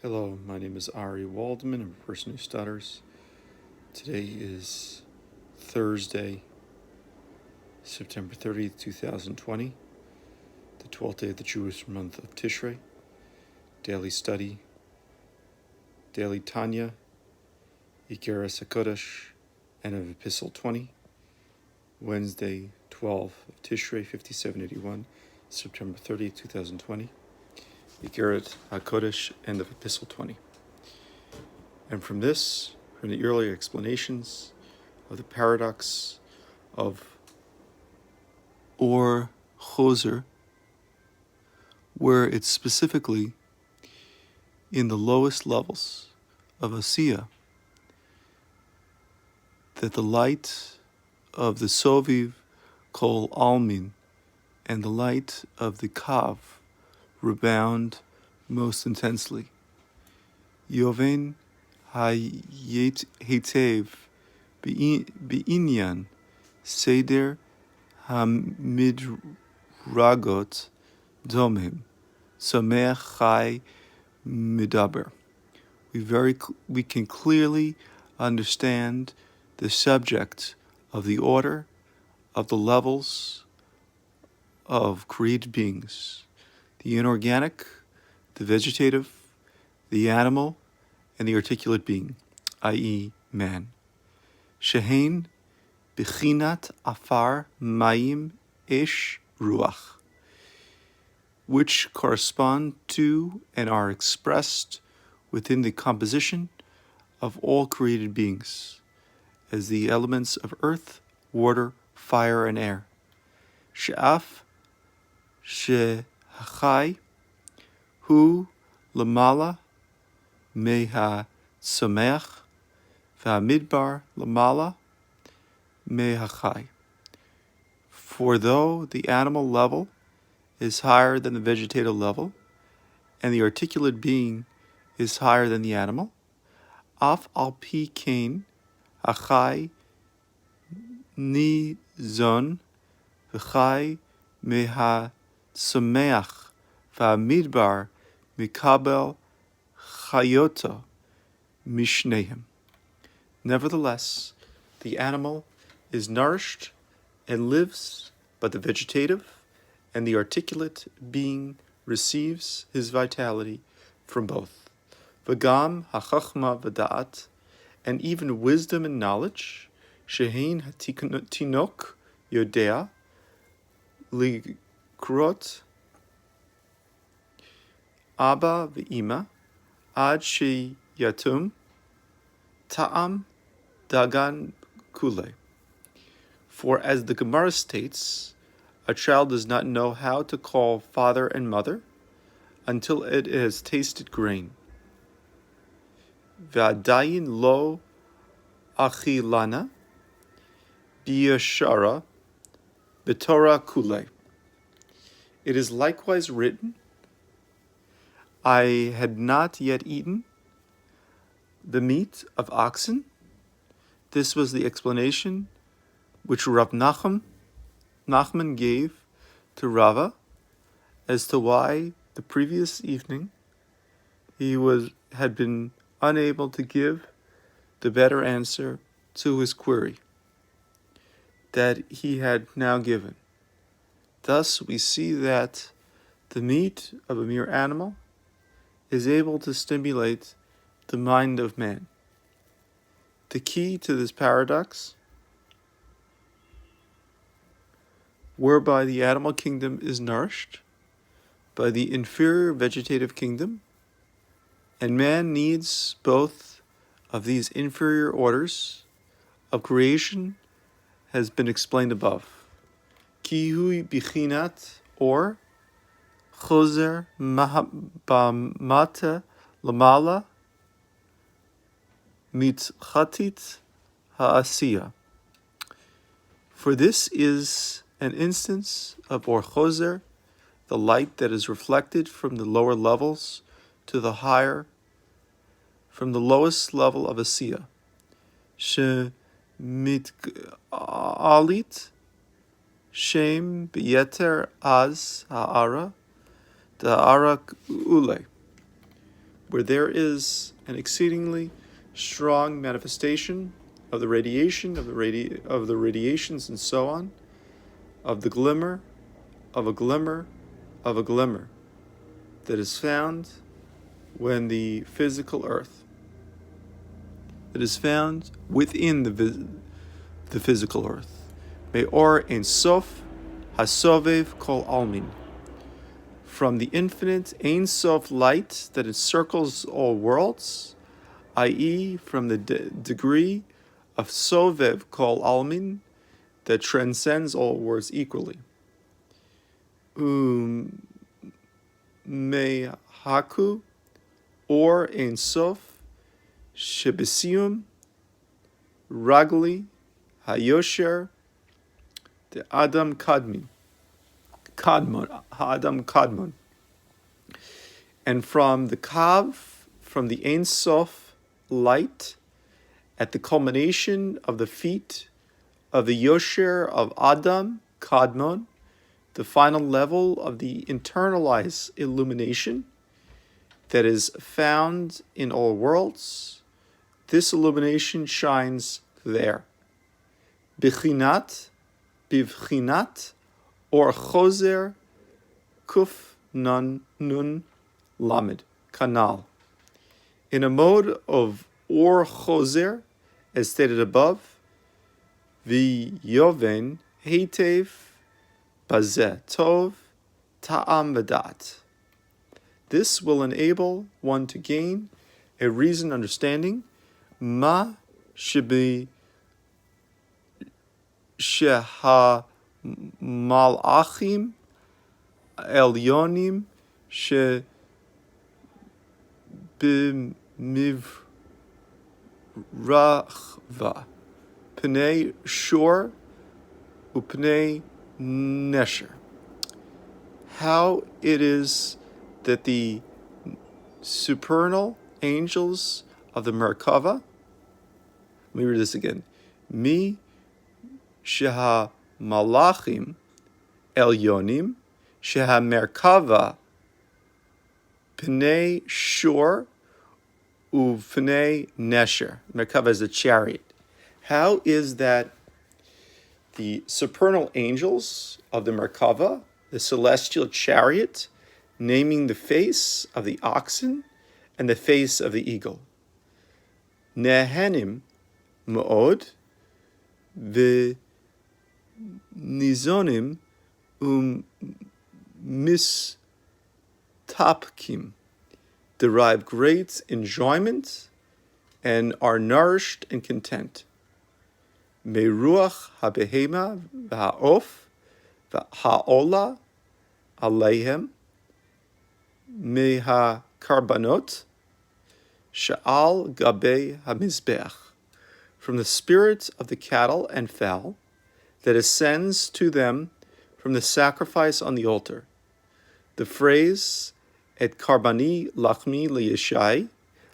Hello, my name is Ari Waldman. I'm a person who stutters. Today is Thursday, September 30th, 2020, the 12th day of the Jewish month of Tishre. Daily study, Daily Tanya, Ikeres HaKodesh, and of Epistle 20. Wednesday, 12th of Tishrei, 5781, September 30th, 2020. Ikeres HaKodesh, end of Epistle 20. And from the earlier explanations of the paradox of or choser, where it's specifically in the lowest levels of Asiya that the light of the Soviv Kol Almin and the light of the Kav rebound most intensely. Yoven hayet hetev be'inyan seder hamidragot domim samech chai midaber. We can clearly understand the subject of the order of the levels of created beings, the inorganic, the vegetative, the animal, and the articulate being, i.e. man. Shehein bichinat afar mayim ish ruach, which correspond to and are expressed within the composition of all created beings as the elements of earth, water, fire, and air. She'af shehachai hu lamala meha someach v'hamidbar lamala mehachai. For though the animal level is higher than the vegetative level, and the articulate being is higher than the animal, af al pi kain achai nizon v'chai meha someach v'hamidbar mikabel chayoto mishnehem. Nevertheless, the animal is nourished and lives, but the vegetative and the articulate being receives his vitality from both. V'gam hachachma v'da'at, and even wisdom and knowledge, shehein hatinok yodea likrot Abba v'ima ad she yatum ta'am dagan kule. For as the Gemara states, a child does not know how to call father and mother until it has tasted grain. V'adayin lo achilana biyashara b'torah kule. It is likewise written, I had not yet eaten the meat of oxen. This was the explanation which Rav Nachman gave to Rava as to why the previous evening he had been unable to give the better answer to his query that he had now given. Thus we see that the meat of a mere animal is able to stimulate the mind of man. The key to this paradox, whereby the animal kingdom is nourished by the inferior vegetative kingdom, and man needs both of these inferior orders of creation, has been explained above. Kihui bichinat, or choser bamata lamala mitchatit ha'asiya. For this is an instance of or choser, the light that is reflected from the lower levels to the higher, from the lowest level of Asiya. She mit'alit shem b'yeter az ha'ara da'ara ule, where there is an exceedingly strong manifestation of the radiation, of the radiations and so on, of the glimmer, of a glimmer, of a glimmer that is found when the physical earth, that is found within the physical earth. Me'or ein sof hasovev kol almin. From the infinite ein sof light that encircles all worlds, i.e., from the degree of sovev kol almin that transcends all worlds equally. Mehaku or ein sof shebesium ragli hayosher the Adam Kadmon, and from the Kav, from the Ein Sof light, at the culmination of the feet of the Yosher of Adam Kadmon, the final level of the internalized illumination that is found in all worlds, this illumination shines there. Bivchinat or choser kuf nun lamed kanal. In a mode of or choser, as stated above, v'yoven heitev bazeh tov ta'am v'dat. This will enable one to gain a reasoned understanding ma shebi sheha malachim elyonim she b'mivrachva pnei shor upnei nesher. How it is that the supernal angels of the Merkava, let me read this again, mi sheha malachim elyonim sheha Merkava pnei shor uvnei nesher. Merkava is a chariot. How is that the supernal angels of the Merkava, the celestial chariot, naming the face of the oxen and the face of the eagle, nehenim mo'od v'nizonim mistapkim, derive great enjoyment and are nourished and content. Meruach habehema v'ha'of v'ha'ola aleihem meha karbanot sha'al gabe hamizbeach, from the spirit of the cattle and fowl that ascends to them from the sacrifice on the altar. The phrase et karbani lachmi liyeshai,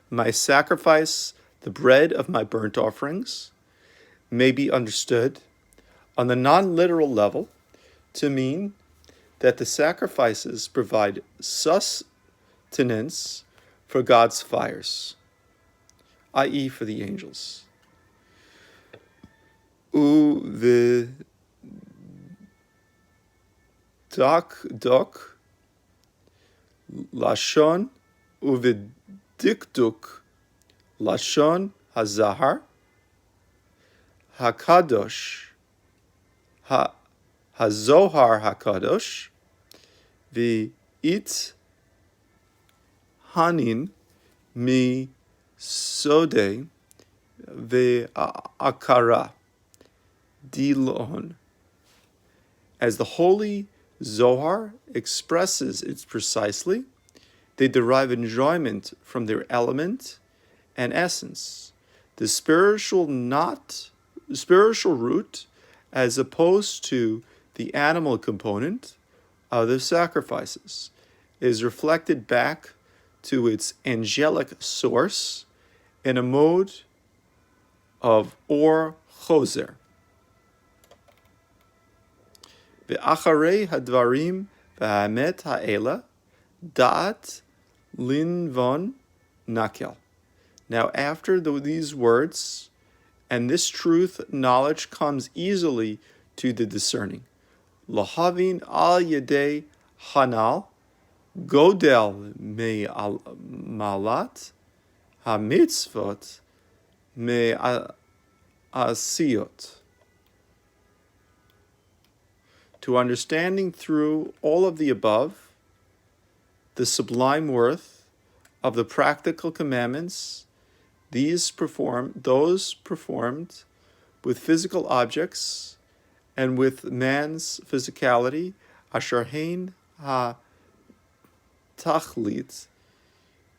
my sacrifice, the bread of my burnt offerings, may be understood on the non-literal level to mean that the sacrifices provide sustenance for God's fires, i.e. for the angels. U'v'dak lashon u'v'dikduk lashon hazahar hakadosh hazohar hakadosh v'it hanin mi sode ve'akara dilon. As the holy Zohar expresses it precisely, they derive enjoyment from their element and essence. The spiritual root, as opposed to the animal component of the sacrifices, is reflected back to its angelic source in a mode of or choser. Ve'acharei hadvarim ve'hamet ha'ela da'at linvon nakel. Now, after these words, and this truth, knowledge comes easily to the discerning. Lahavin al yedei hanal, godel me malat, ha-mitzvot me asiyot. To understanding through all of the above, the sublime worth of the practical commandments, those performed with physical objects and with man's physicality, asher hein ha-tachlit,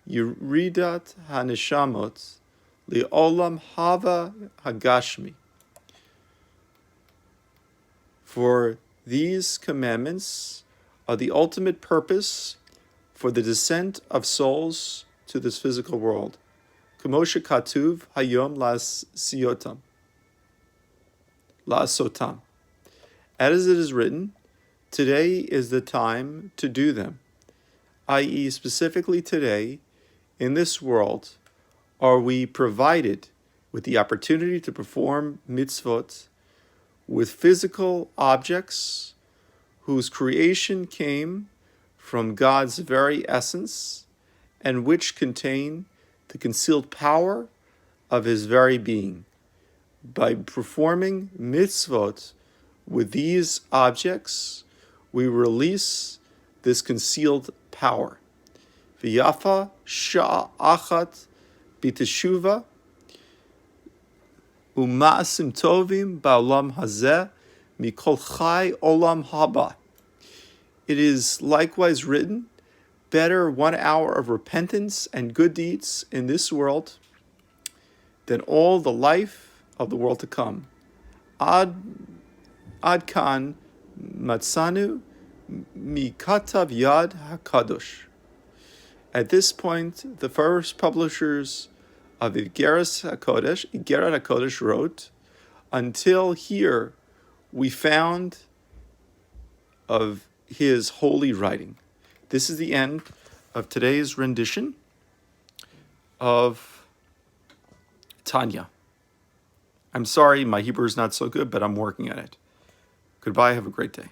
yiridat ha-neshamot, li'olam hava hagashmi. For these commandments are the ultimate purpose for the descent of souls to this physical world. K'moshe katuv hayom la'asotam. As it is written, today is the time to do them, i.e., specifically today, in this world, are we provided with the opportunity to perform mitzvot with physical objects whose creation came from God's very essence and which contain the concealed power of His very being. By performing mitzvot with these objects, we release this concealed power. V'yafa sha'achat b'teshuva u'ma'asim tovim ba'olam hazeh mikol chai olam haba. It is likewise written, better 1 hour of repentance and good deeds in this world than all the life of the world to come. Ad kan matzanu mikatav yad hakadosh. At this point, the first publishers of Igerat HaKodesh wrote, until here we found of his holy writing. This is the end of today's rendition of Tanya. I'm sorry, my Hebrew is not so good, but I'm working at it. Goodbye, have a great day.